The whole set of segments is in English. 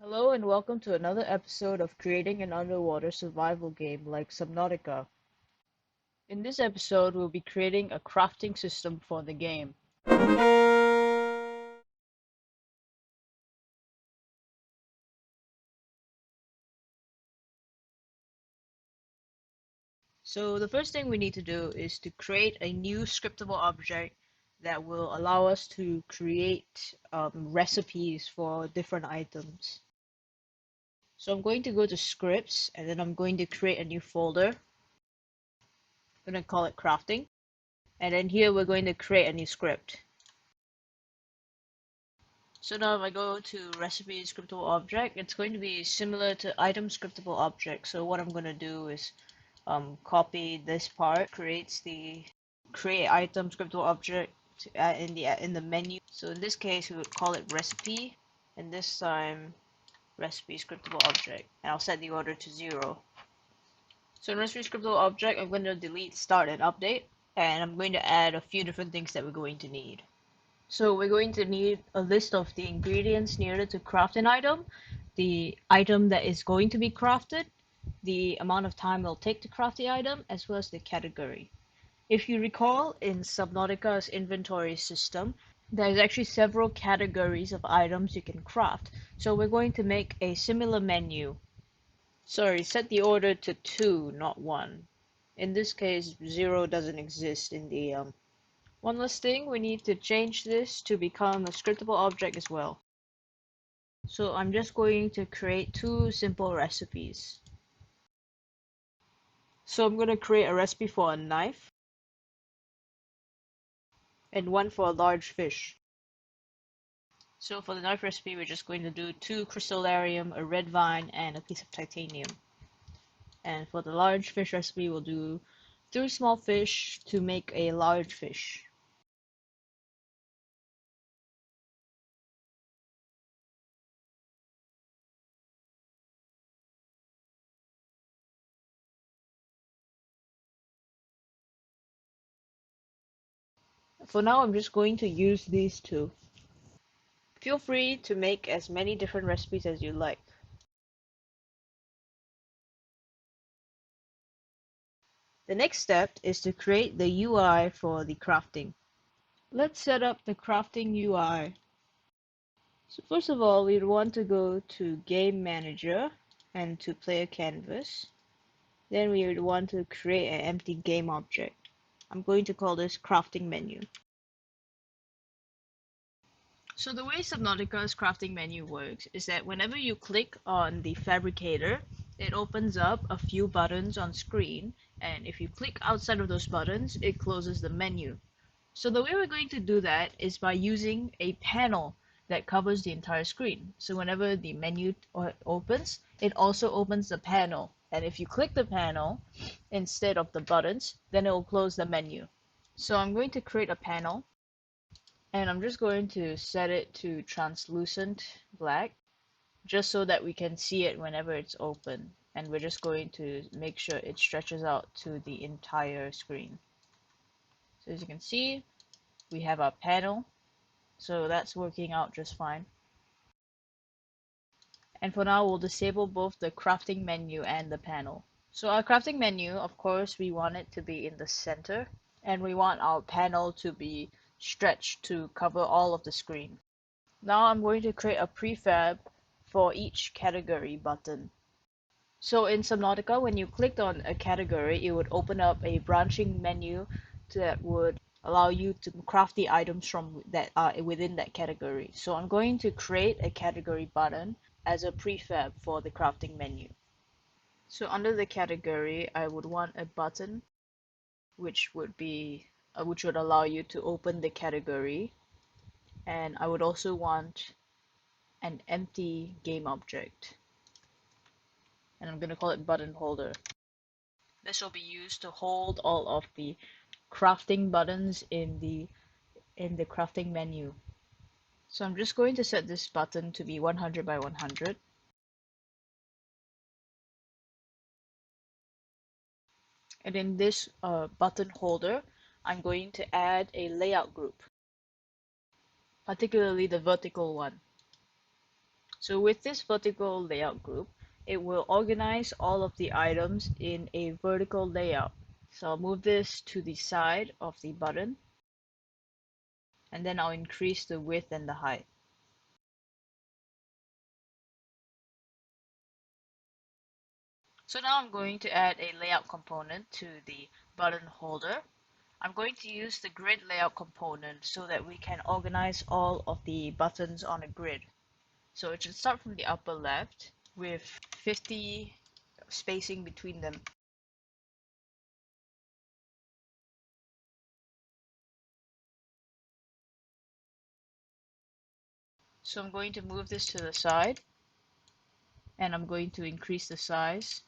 Hello and welcome to another episode of creating an underwater survival game like Subnautica. In this episode, we'll be creating a crafting system for the game. So the first thing we need to do is to create a new scriptable object that will allow us to create recipes for different items. So I'm going to go to scripts and then I'm going to create a new folder. I'm going to call it crafting. And then here we're going to create a new script. So now if I go to recipe scriptable object, it's going to be similar to item scriptable object. So what I'm going to do is copy this part, creates the create item scriptable object in the menu. So in this case, we would call it recipe, and this time recipe scriptable object, and I'll set the order to 0. So in recipe scriptable object, I'm going to delete start and update, and I'm going to add a few different things that we're going to need. So we're going to need a list of the ingredients needed to craft an item, the item that is going to be crafted, the amount of time it'll take to craft the item, as well as the category. If you recall, in Subnautica's inventory system, there's actually several categories of items you can craft. So we're going to make a similar menu. Sorry, set the order to 2, not 1. In this case, 0 doesn't exist in the One last thing, we need to change this to become a scriptable object as well. So I'm just going to create 2 simple recipes. So I'm going to create a recipe for a knife and one for a large fish. So for the knife recipe, we're just going to do 2 crystallarium, a red vine, and a piece of titanium. And for the large fish recipe, we'll do 3 small fish to make a large fish. For now, I'm just going to use these 2. Feel free to make as many different recipes as you like. The next step is to create the UI for the crafting. Let's set up the crafting UI. So first of all, we'd want to go to Game Manager and to Player Canvas. Then we would want to create an empty game object. I'm going to call this crafting menu. So the way Subnautica's crafting menu works is that whenever you click on the fabricator, it opens up a few buttons on screen, and if you click outside of those buttons, it closes the menu. So the way we're going to do that is by using a panel that covers the entire screen. So whenever the menu opens, it also opens the panel. And if you click the panel instead of the buttons, then it will close the menu. So I'm going to create a panel, and I'm just going to set it to translucent black, just so that we can see it whenever it's open. And we're just going to make sure it stretches out to the entire screen. So as you can see, we have our panel, so that's working out just fine. And for now, we'll disable both the crafting menu and the panel. So our crafting menu, of course, we want it to be in the center, and we want our panel to be stretched to cover all of the screen. Now I'm going to create a prefab for each category button. So in Subnautica, when you clicked on a category, it would open up a branching menu that would allow you to craft the items from that are within that category. So I'm going to create a category button as a prefab for the crafting menu. So under the category, I would want a button which would allow you to open the category, and I would also want an empty game object, and I'm going to call it button holder. This will be used to hold all of the crafting buttons in the crafting menu. So I'm just going to set this button to be 100 by 100. And in this button holder, I'm going to add a layout group, particularly the vertical one. So with this vertical layout group, it will organize all of the items in a vertical layout. So I'll move this to the side of the button, and then I'll increase the width and the height. So now I'm going to add a layout component to the button holder. I'm going to use the grid layout component so that we can organize all of the buttons on a grid. So it should start from the upper left with 50 spacing between them. So I'm going to move this to the side, and I'm going to increase the size.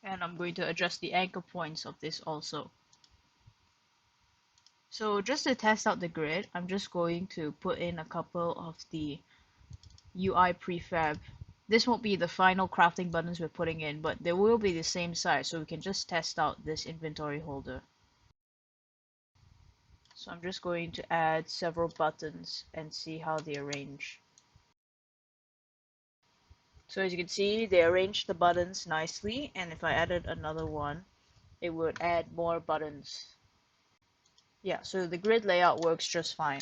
And I'm going to adjust the anchor points of this also. So just to test out the grid, I'm just going to put in a couple of the UI prefab. This won't be the final crafting buttons we're putting in, but they will be the same size, so we can just test out this inventory holder. So I'm just going to add several buttons and see how they arrange. So as you can see, they arranged the buttons nicely, and if I added another one, it would add more buttons. Yeah, so the grid layout works just fine.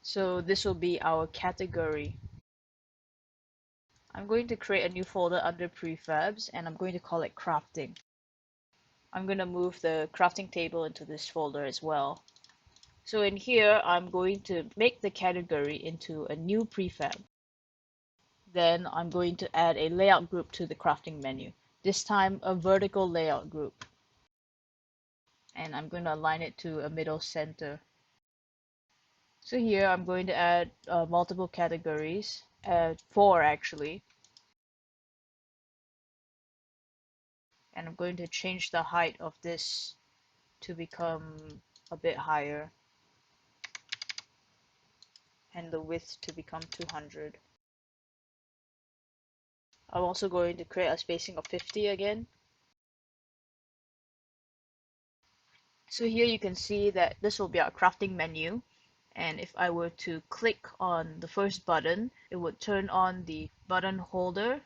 So this will be our category. I'm going to create a new folder under prefabs, and I'm going to call it crafting. I'm going to move the crafting table into this folder as well. So in here, I'm going to make the category into a new prefab. Then I'm going to add a layout group to the crafting menu. This time a vertical layout group. And I'm going to align it to a middle center. So here I'm going to add multiple categories, 4 actually. And I'm going to change the height of this to become a bit higher, and the width to become 200. I'm also going to create a spacing of 50 again. So here you can see that this will be our crafting menu, and if I were to click on the first button, it would turn on the button holder,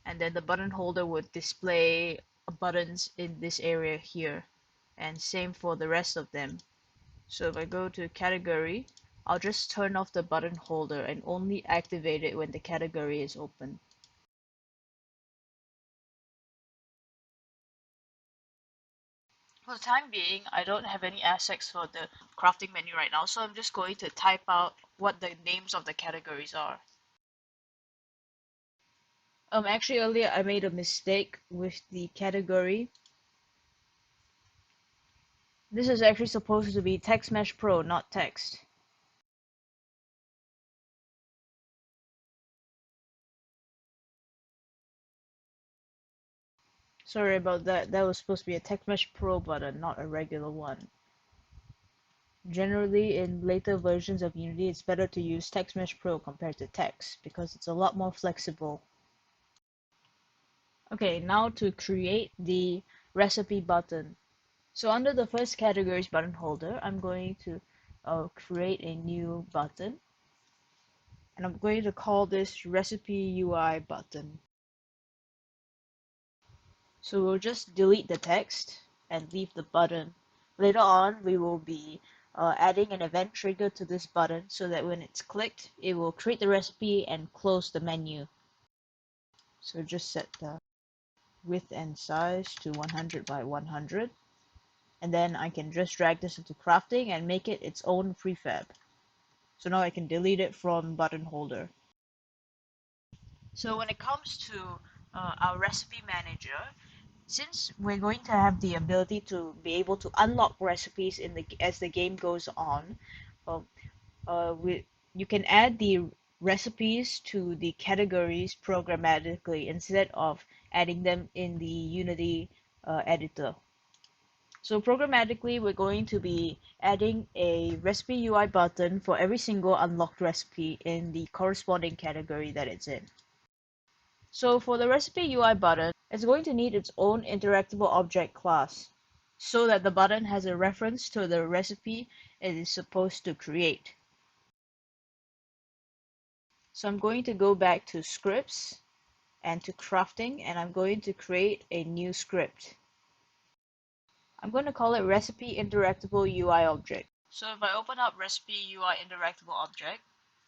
and then the button holder would display buttons in this area here, and same for the rest of them. So if I go to category, I'll just turn off the button holder and only activate it when the category is open. For the time being, I don't have any assets for the crafting menu right now, so I'm just going to type out what the names of the categories are. Actually earlier I made a mistake with the category. This is actually supposed to be Text Mesh Pro, not text. Sorry about that. That was supposed to be a Text Mesh Pro button, not a regular one. Generally, in later versions of Unity, it's better to use Text Mesh Pro compared to text because it's a lot more flexible. Okay, now to create the recipe button. So under the first categories button holder, I'm going to create a new button, and I'm going to call this Recipe UI button. So we'll just delete the text and leave the button. Later on, we will be adding an event trigger to this button so that when it's clicked, it will create the recipe and close the menu. So just set the width and size to 100 by 100. And then I can just drag this into crafting and make it its own prefab. So now I can delete it from button holder. So when it comes to our recipe manager, since we're going to have the ability to be able to unlock recipes as the game goes on, you can add the recipes to the categories programmatically instead of adding them in the Unity editor. So programmatically, we're going to be adding a recipe UI button for every single unlocked recipe in the corresponding category that it's in. So for the recipe UI button, it's going to need its own interactable object class so that the button has a reference to the recipe it is supposed to create. So I'm going to go back to scripts and to crafting, and I'm going to create a new script. I'm going to call it RecipeInteractableUIObject. So if I open up RecipeUIInteractableObject,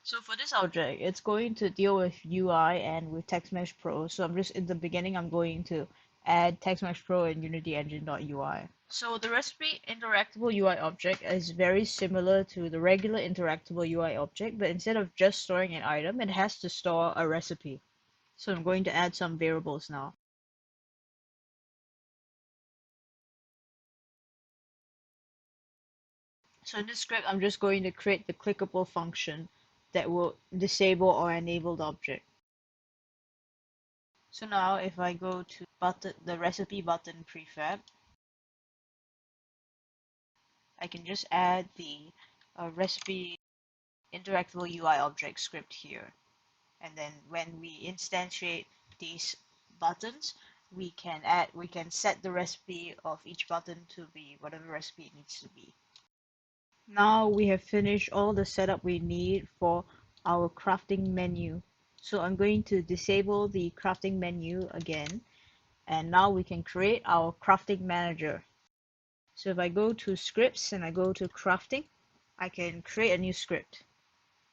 so for this object, it's going to deal with UI and with TextMesh Pro. So I'm just in the beginning, I'm going to add TextMesh Pro and Unity Engine.ui. So the recipe interactable UI object is very similar to the regular interactable UI object, but instead of just storing an item, it has to store a recipe. So I'm going to add some variables now. So in this script, I'm just going to create the clickable function that will disable or enable the object. So now if I go to the recipe button prefab, I can just add the recipe interactable UI object script here. And then when we instantiate these buttons, we can set the recipe of each button to be whatever recipe it needs to be. Now we have finished all the setup we need for our crafting menu. So I'm going to disable the crafting menu again, and now we can create our crafting manager. So if I go to scripts and I go to crafting, I can create a new script,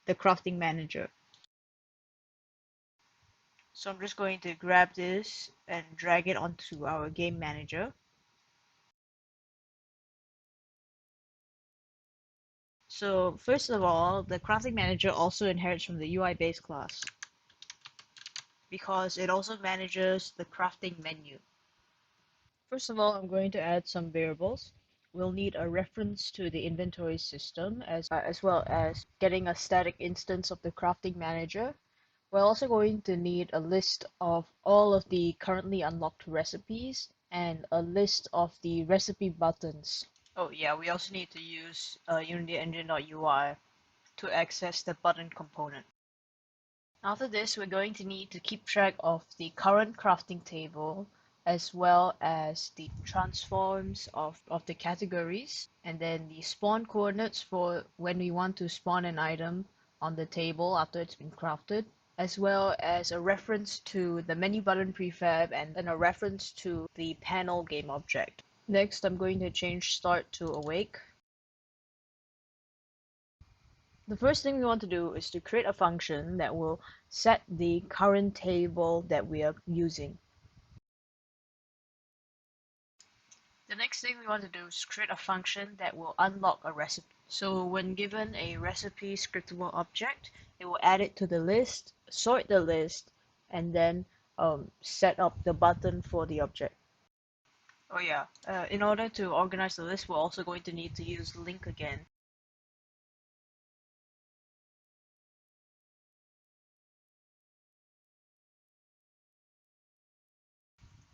the crafting manager. So I'm just going to grab this and drag it onto our game manager. So first of all, the crafting manager also inherits from the UI base class because it also manages the crafting menu. First of all, I'm going to add some variables. We'll need a reference to the inventory system as well as getting a static instance of the crafting manager. We're also going to need a list of all of the currently unlocked recipes and a list of the recipe buttons. Oh yeah, we also need to use Unity Engine.ui to access the button component. After this, we're going to need to keep track of the current crafting table as well as the transforms of the categories, and then the spawn coordinates for when we want to spawn an item on the table after it's been crafted, as well as a reference to the menu button prefab and then a reference to the panel game object. Next, I'm going to change start to awake. The first thing we want to do is to create a function that will set the current table that we are using. The next thing we want to do is create a function that will unlock a recipe. So when given a recipe scriptable object, it will add it to the list, sort the list, and then set up the button for the object. Oh yeah, in order to organize the list, we're also going to need to use link again.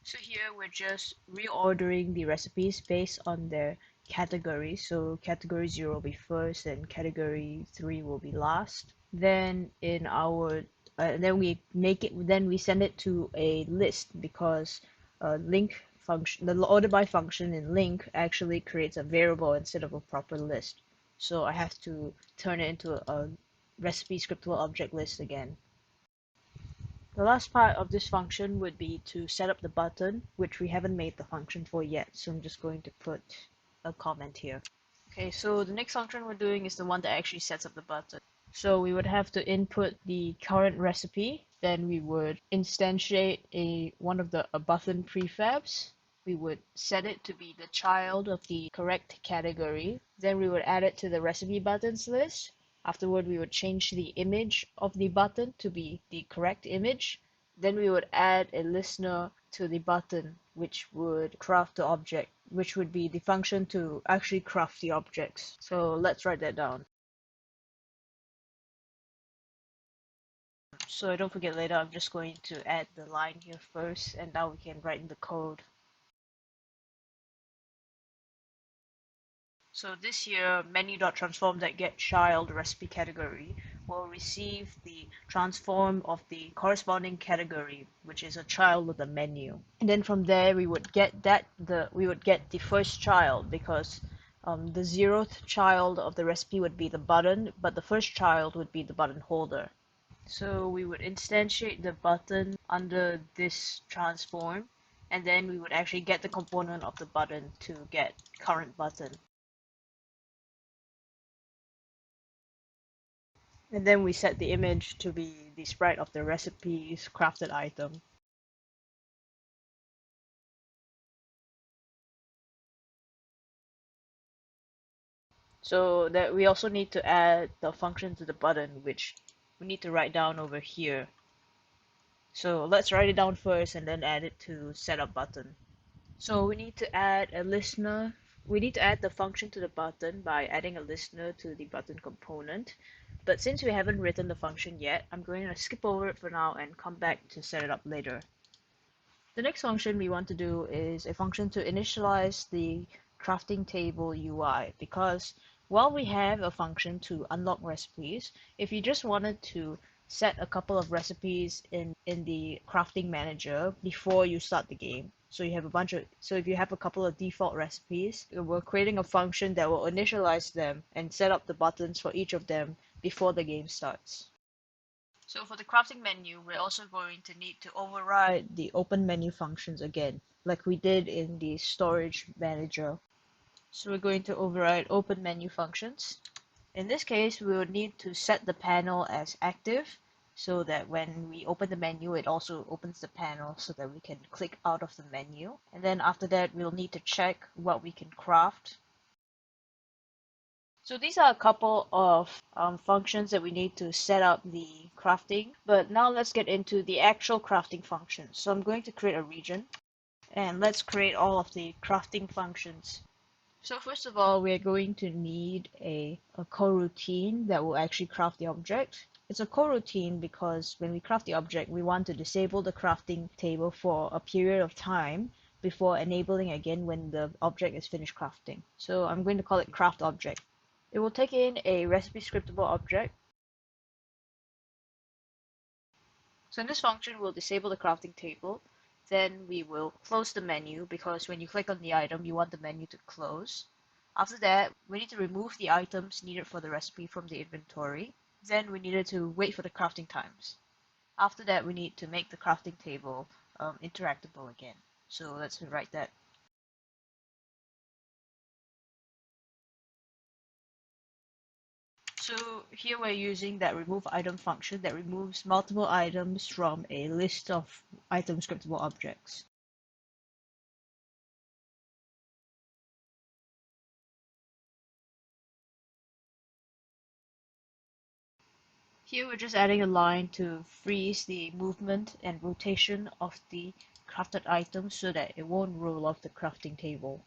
So here we're just reordering the recipes based on their category. So category 0 will be first and category 3 will be last. Then in our then we send it to a list because link function, the order by function in link actually creates a variable instead of a proper list. So I have to turn it into a recipe scriptable object list again. The last part of this function would be to set up the button, which we haven't made the function for yet, so I'm just going to put a comment here. Okay, so the next function we're doing is the one that actually sets up the button. So we would have to input the current recipe, then we would instantiate one of the button prefabs. We would set it to be the child of the correct category. Then we would add it to the recipe buttons list. Afterward, we would change the image of the button to be the correct image. Then we would add a listener to the button, which would craft the object, which would be the function to actually craft the objects. So let's write that down. So don't forget later, I'm just going to add the line here first, and now we can write in the code. So this here, menu.transform.getChild recipe category will receive the transform of the corresponding category, which is a child with a menu. And then from there we would get the first child, because the 0th child of the recipe would be the button, but the first child would be the button holder. So we would instantiate the button under this transform, and then we would actually get the component of the button to get current button. And then we set the image to be the sprite of the recipe's crafted item. So that we also need to add the function to the button, which we need to write down over here. So let's write it down first and then add it to setup button. So we need to add a listener. We need to add the function to the button by adding a listener to the button component. But since we haven't written the function yet, I'm going to skip over it for now and come back to set it up later. The next function we want to do is a function to initialize the crafting table UI, because while we have a function to unlock recipes, if you just wanted to set a couple of recipes in the crafting manager before you start the game, so if you have a couple of default recipes, we're creating a function that will initialize them and set up the buttons for each of them before the game starts. So for the crafting menu, we're also going to need to override the open menu functions again, like we did in the storage manager. So we're going to override open menu functions. In this case, we would need to set the panel as active, so that when we open the menu, it also opens the panel so that we can click out of the menu. And then after that, we'll need to check what we can craft. So these are a couple of functions that we need to set up the crafting, but now let's get into the actual crafting functions. So I'm going to create a region, and let's create all of the crafting functions. So first of all, we're going to need a coroutine that will actually craft the object. It's a coroutine because when we craft the object, we want to disable the crafting table for a period of time before enabling again when the object is finished crafting. So I'm going to call it craft object. It will take in a recipe scriptable object. So in this function, we'll disable the crafting table. Then we will close the menu, because when you click on the item, you want the menu to close. After that, we need to remove the items needed for the recipe from the inventory. Then we needed to wait for the crafting times. After that, we need to make the crafting table interactable again. So let's write that. So here we're using that remove item function that removes multiple items from a list of item scriptable objects. Here we're just adding a line to freeze the movement and rotation of the crafted item so that it won't roll off the crafting table.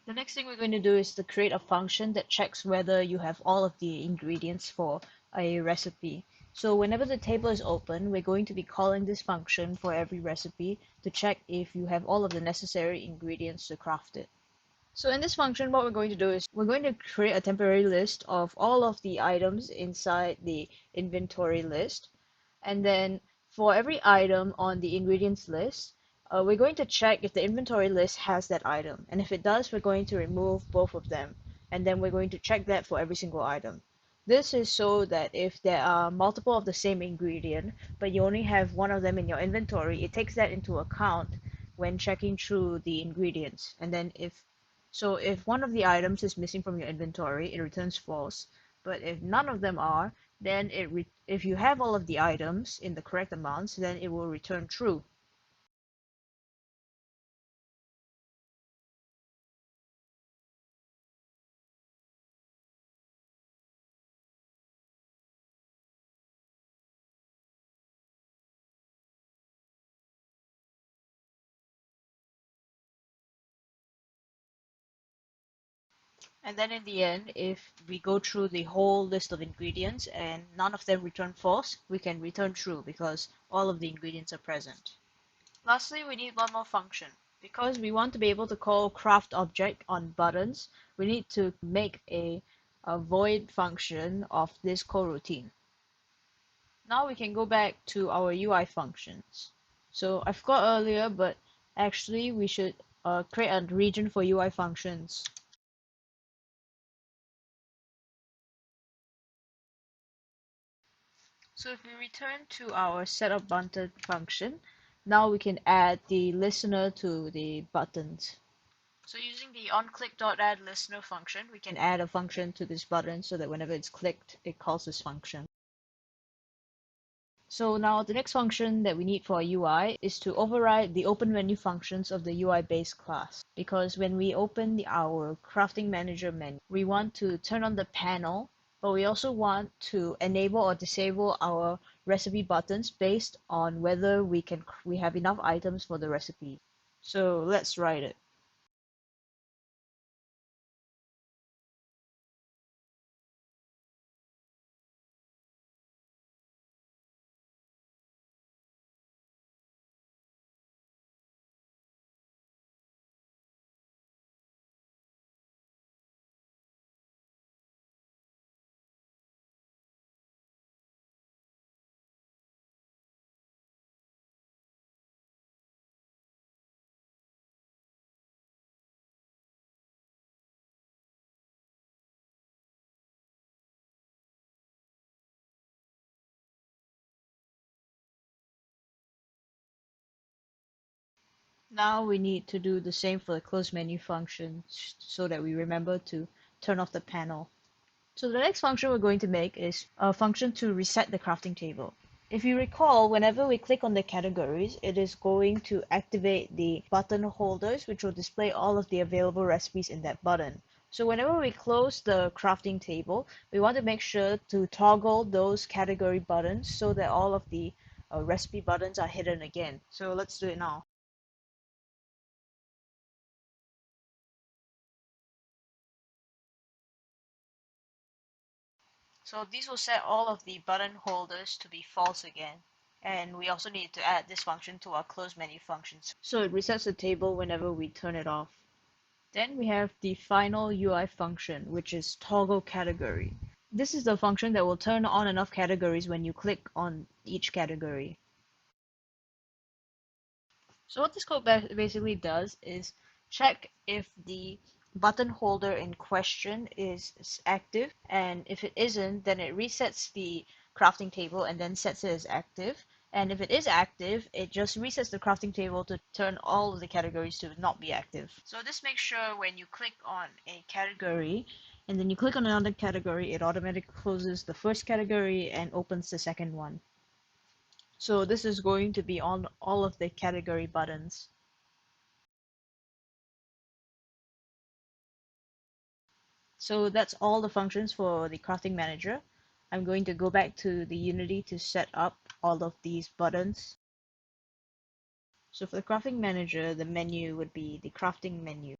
The next thing we're going to do is to create a function that checks whether you have all of the ingredients for a recipe. So whenever the table is open, we're going to be calling this function for every recipe to check if you have all of the necessary ingredients to craft it. So in this function, what we're going to do is we're going to create a temporary list of all of the items inside the inventory list. And then for every item on the ingredients list, we're going to check if the inventory list has that item. And if it does, we're going to remove both of them. And then we're going to check that for every single item. This is so that if there are multiple of the same ingredient, but you only have one of them in your inventory, it takes that into account when checking through the ingredients. And then if one of the items is missing from your inventory, it returns false. But if none of them are, then if you have all of the items in the correct amounts, then it will return true. And then in the end, if we go through the whole list of ingredients and none of them return false, we can return true because all of the ingredients are present. Lastly, we need one more function. Because we want to be able to call craft object on buttons, we need to make a void function of this coroutine. Now we can go back to our UI functions. So I forgot earlier, but actually we should create a region for UI functions. So if we return to our setup button function, now we can add the listener to the buttons. So using the onClick.addListener function, we can add a function to this button so that whenever it's clicked, it calls this function. So now the next function that we need for our UI is to override the open menu functions of the UI base class. Because when we open our crafting manager menu, we want to turn on the panel, but we also want to enable or disable our recipe buttons based on whether we have enough items for the recipe. So let's write it. Now we need to do the same for the close menu function so that we remember to turn off the panel. So the next function we're going to make is a function to reset the crafting table. If you recall, whenever we click on the categories, it is going to activate the button holders, which will display all of the available recipes in that button. So whenever we close the crafting table, we want to make sure to toggle those category buttons so that all of the recipe buttons are hidden again. So let's do it now. So these will set all of the button holders to be false again. And we also need to add this function to our close menu functions. So it resets the table whenever we turn it off. Then we have the final UI function, which is toggle category. This is the function that will turn on and off categories when you click on each category. So what this code basically does is check if the button holder in question is active, and if it isn't, then it resets the crafting table and then sets it as active. And if it is active, it just resets the crafting table to turn all of the categories to not be active. So this makes sure when you click on a category and then you click on another category, it automatically closes the first category and opens the second one. So this is going to be on all of the category buttons. So that's all the functions for the crafting manager. I'm going to go back to the Unity to set up all of these buttons. So for the crafting manager, the menu would be the crafting menu.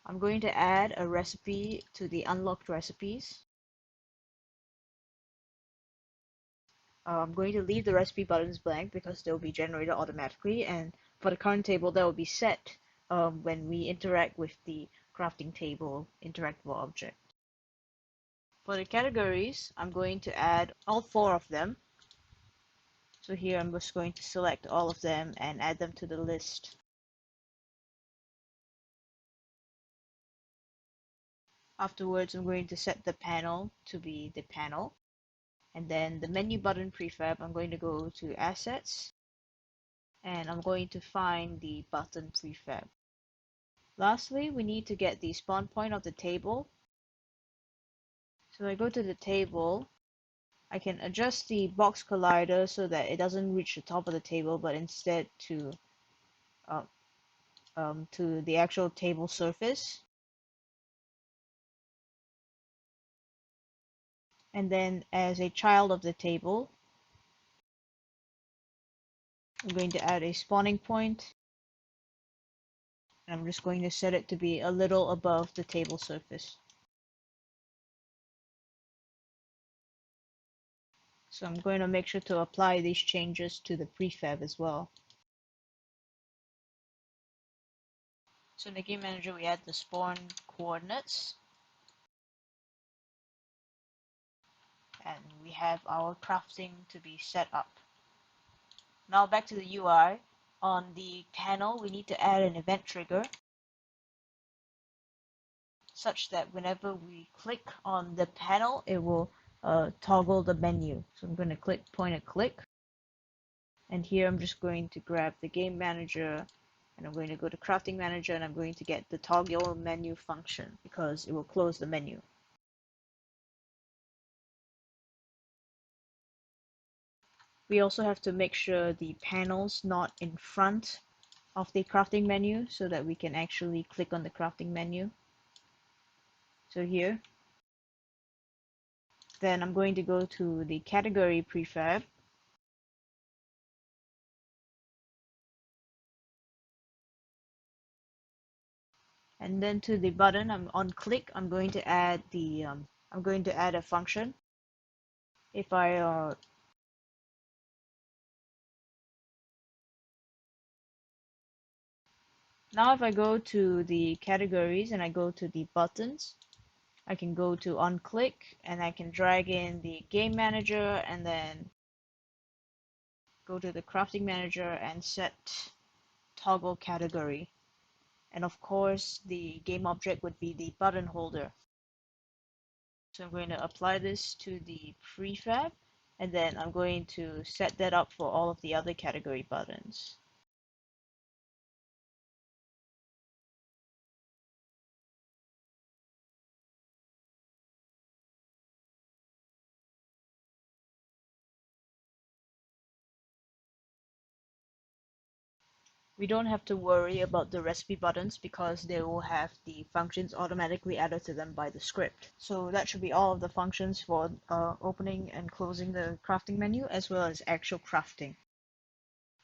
I'm going to add a recipe to the unlocked recipes. I'm going to leave the recipe buttons blank because they'll be generated automatically, and for the current table that will be set when we interact with the crafting table interactable object. For the categories, I'm going to add all 4 of them. So here I'm just going to select all of them and add them to the list. Afterwards, I'm going to set the panel to be the panel. And then the menu button prefab, I'm going to go to Assets. And I'm going to find the button prefab. Lastly, we need to get the spawn point of the table. So I go to the table. I can adjust the box collider so that it doesn't reach the top of the table, but instead to the actual table surface. And then as a child of the table, I'm going to add a spawning point And I'm just going to set it to be a little above the table surface. So I'm going to make sure to apply these changes to the prefab as well. So in the game manager, we add the spawn coordinates. And we have our crafting to be set up. Now back to the UI. On the panel, we need to add an event trigger such that whenever we click on the panel, it will toggle the menu. So I'm going to point and click. And here I'm just going to grab the game manager and I'm going to go to crafting manager and I'm going to get the toggle menu function because it will close the menu. We also have to make sure the panel's not in front of the crafting menu so that we can actually click on the crafting menu. So here. Then I'm going to go to the category prefab. And then to the button, on click, I'm going to add a function. If I Now if I go to the categories and I go to the buttons, I can go to on click and I can drag in the game manager and then go to the crafting manager and set toggle category. And of course, the game object would be the button holder. So I'm going to apply this to the prefab, and then I'm going to set that up for all of the other category buttons. We don't have to worry about the recipe buttons because they will have the functions automatically added to them by the script. So that should be all of the functions for opening and closing the crafting menu as well as actual crafting.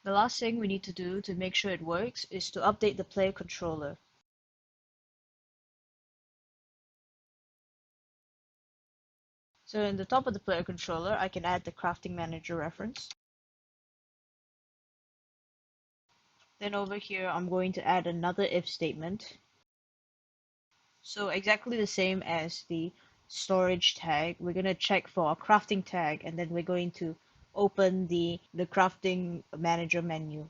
The last thing we need to do to make sure it works is to update the player controller. So in the top of the player controller, I can add the crafting manager reference. Then over here, I'm going to add another if statement. So exactly the same as the storage tag, we're going to check for a crafting tag and then we're going to open the crafting manager menu.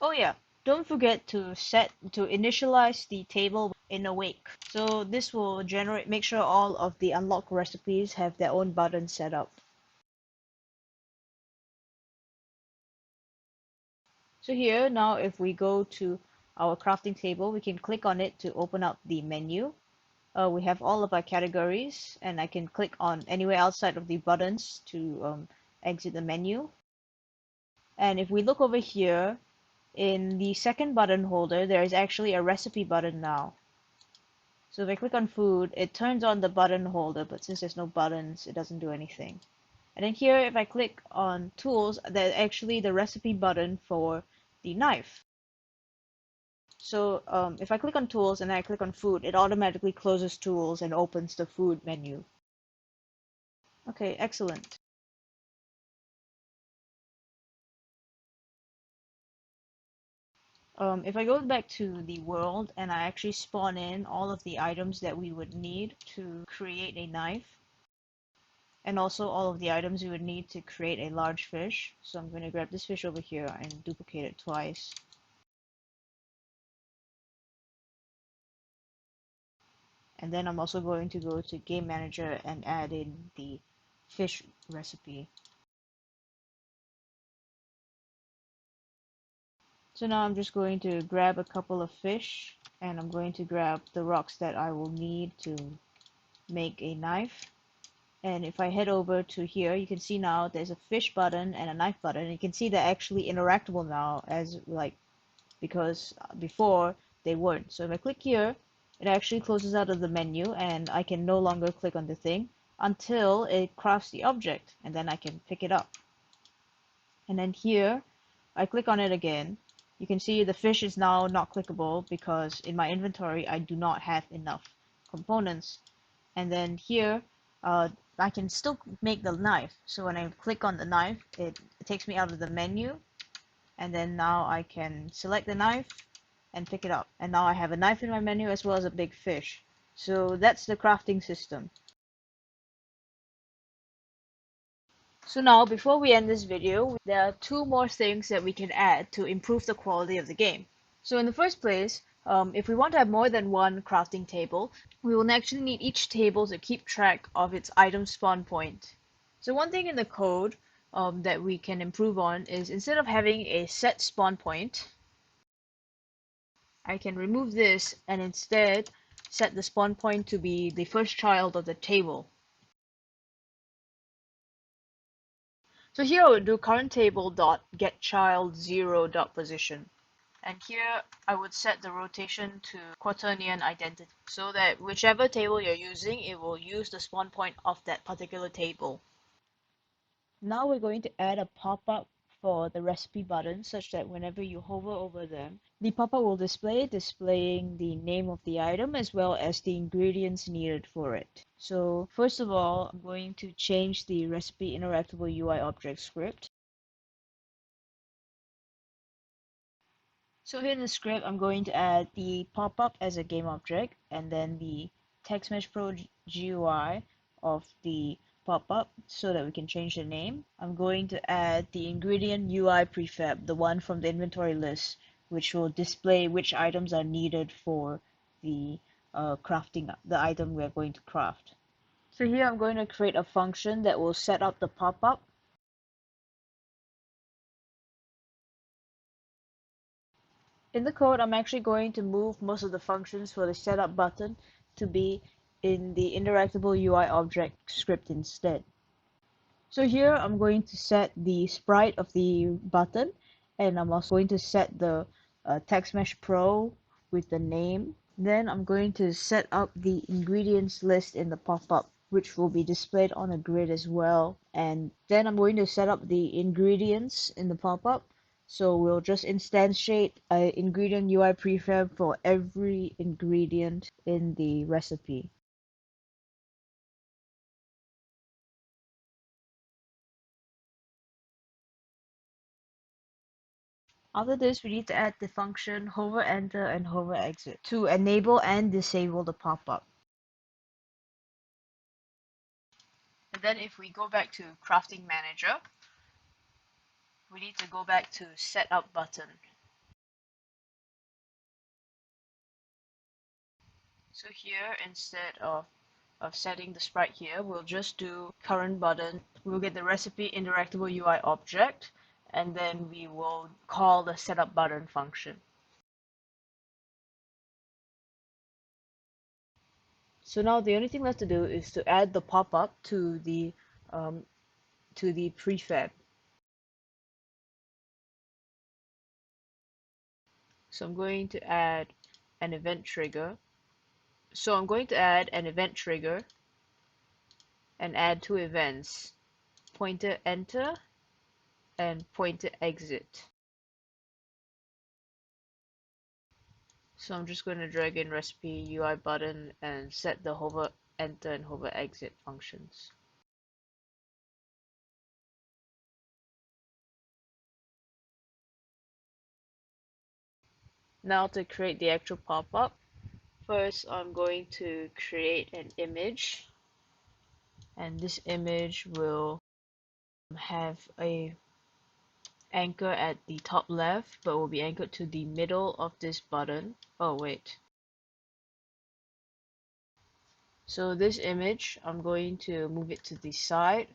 Oh yeah, don't forget to initialize the table in awake. So this will make sure all of the unlocked recipes have their own button set up. So here now if we go to our crafting table, we can click on it to open up the menu. We have all of our categories and I can click on anywhere outside of the buttons to exit the menu. And if we look over here, in the second button holder, there is actually a recipe button now. So if I click on food, it turns on the button holder, but since there's no buttons, it doesn't do anything. And then here, if I click on tools, there's actually the recipe button for the knife. So if I click on tools and then I click on food, it automatically closes tools and opens the food menu. Okay, excellent. If I go back to the world and I actually spawn in all of the items that we would need to create a knife, and also all of the items we would need to create a large fish. So I'm going to grab this fish over here and duplicate it twice. And then I'm also going to go to Game Manager and add in the fish recipe. So now I'm just going to grab a couple of fish and I'm going to grab the rocks that I will need to make a knife. And if I head over to here, you can see now there's a fish button and a knife button. You can see they're actually interactable now because before they weren't. So if I click here, it actually closes out of the menu and I can no longer click on the thing until it crafts the object, and then I can pick it up. And then here, I click on it again. You can see the fish is now not clickable because in my inventory I do not have enough components. And then here, I can still make the knife. So when I click on the knife, it takes me out of the menu, and then now I can select the knife and pick it up. And now I have a knife in my menu as well as a big fish. So that's the crafting system. So now, before we end this video, there are two more things that we can add to improve the quality of the game. So in the first place, if we want to have more than one crafting table, we will actually need each table to keep track of its item spawn point. So one thing in the code that we can improve on is, instead of having a set spawn point, I can remove this and instead set the spawn point to be the first child of the table. So here I would do current table dot get child 0 dot position, and here I would set the rotation to quaternion identity so that whichever table you're using, it will use the spawn point of that particular table. Now we're going to add a pop-up for the recipe button such that whenever you hover over them, the pop-up will displaying the name of the item as well as the ingredients needed for it. So first of all, I'm going to change the RecipeInteractableUIObject script. So here in the script, I'm going to add the pop-up as a game object and then the text mesh pro GUI of the pop-up so that we can change the name. I'm going to add the ingredient UI prefab, the one from the inventory list, which will display which items are needed for the crafting the item we're going to craft. So here I'm going to create a function that will set up the pop-up. In the code, I'm actually going to move most of the functions for the setup button to be in the interactable UI object script instead. So here I'm going to set the sprite of the button, and I'm also going to set the text mesh pro with the name. Then I'm going to set up the ingredients list in the pop-up, which will be displayed on a grid as well. And then I'm going to set up the ingredients in the pop-up. So we'll just instantiate an ingredient UI prefab for every ingredient in the recipe. After this, we need to add the function hover enter and hover exit to enable and disable the pop-up. And then if we go back to Crafting Manager, we need to go back to Setup button. So here, instead of setting the sprite here, we'll just do current button. We'll get the recipe interactable UI object, and then we will call the setup button function. So now the only thing left to do is to add the pop-up to the prefab. So I'm going to add an event trigger. So I'm going to add an event trigger and add two events, pointer enter and pointer exit. So I'm just going to drag in recipe UI button and set the hover enter and hover exit functions. Now to create the actual pop-up, first I'm going to create an image, and this image will have a anchor at the top left, but will be anchored to the middle of this button. Oh wait. So this image, I'm going to move it to the side,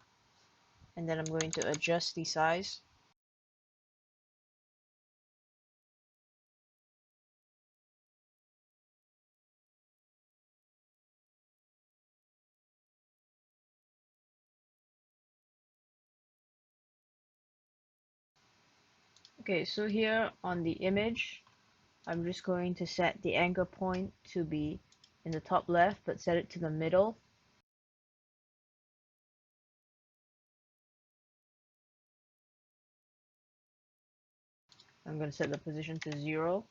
and then I'm going to adjust the size. Okay, so here on the image, I'm just going to set the anchor point to be in the top left, but set it to the middle. I'm going to set the position to 0,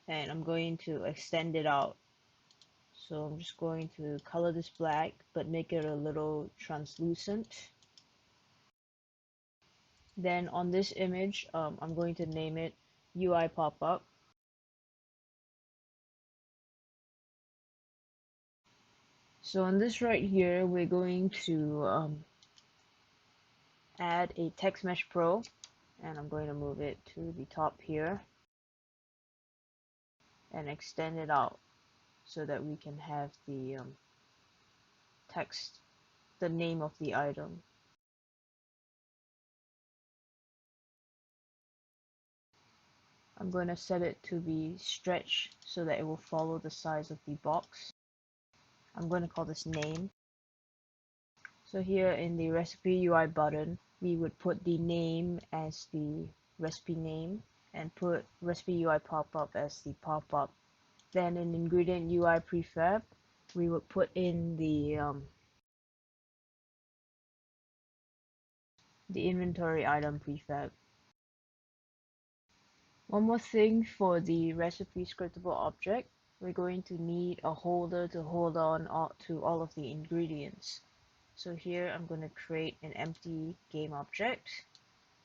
and I'm going to extend it out. So I'm just going to color this black, but make it a little translucent. Then on this image, I'm going to name it UI pop-up. So on this right here, we're going to add a text mesh pro, and I'm going to move it to the top here and extend it out so that we can have the text, the name of the item. I'm going to set it to be stretch so that it will follow the size of the box. I'm going to call this name. So here in the recipe UI button, we would put the name as the recipe name and put recipe UI pop-up as the pop-up. Then in ingredient UI prefab, we would put in the inventory item prefab. One more thing for the recipe scriptable object, we're going to need a holder to hold on to all of the ingredients. So here I'm going to create an empty game object.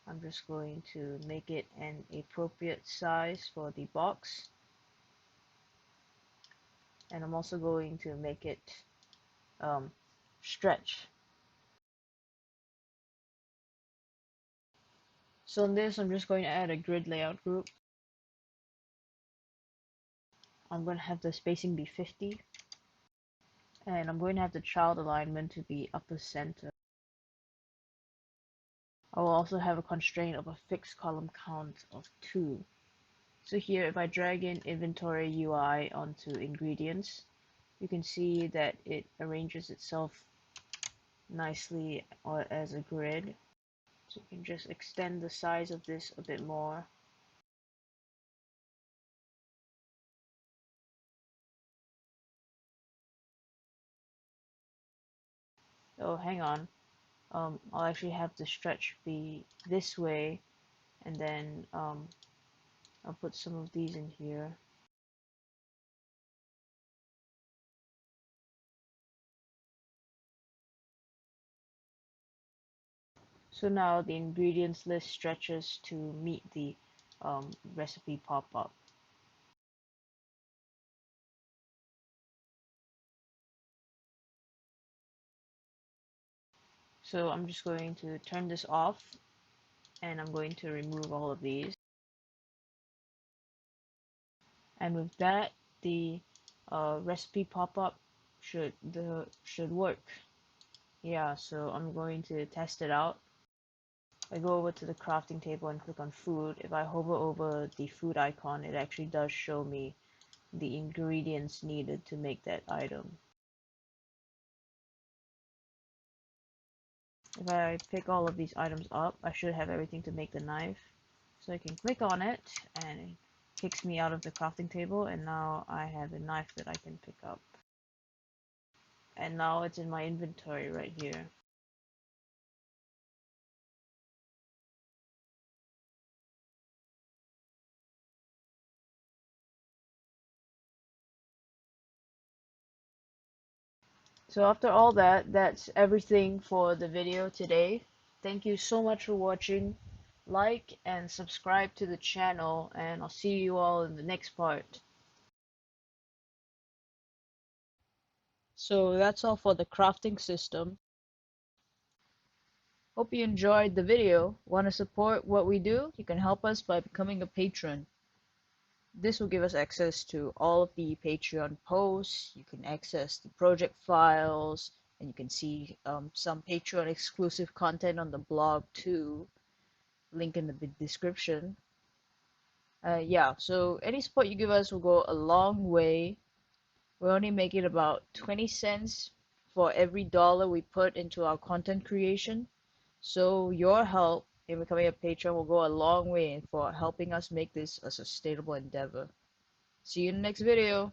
I'm just going to make it an appropriate size for the box. And I'm also going to make it stretch. So in this, I'm just going to add a grid layout group. I'm going to have the spacing be 50. And I'm going to have the child alignment to be upper center. I will also have a constraint of a fixed column count of 2. So here, if I drag in inventory UI onto ingredients, you can see that it arranges itself nicely as a grid. So you can just extend the size of this a bit more. Oh, hang on. I'll actually have the stretch be this way, and then I'll put some of these in here. So now the ingredients list stretches to meet the recipe pop-up. So I'm just going to turn this off, and I'm going to remove all of these. And with that, the recipe pop-up should work. Yeah, so I'm going to test it out. I go over to the crafting table and click on food. If I hover over the food icon, it actually does show me the ingredients needed to make that item. If I pick all of these items up, I should have everything to make the knife. So I can click on it, and it kicks me out of the crafting table, and now I have a knife that I can pick up. And now it's in my inventory right here. So after all that, that's everything for the video today. Thank you so much for watching. Like and subscribe to the channel, and I'll see you all in the next part. So that's all for the crafting system. Hope you enjoyed the video. Want to support what we do? You can help us by becoming a patron. This will give us access to all of the Patreon posts. You can access the project files, and you can see some Patreon exclusive content on the blog too. Link in the description. Yeah, so any support you give us will go a long way. We're only making about 20 cents for every dollar we put into our content creation. So your help in becoming a patron will go a long way for helping us make this a sustainable endeavor. See you in the next video.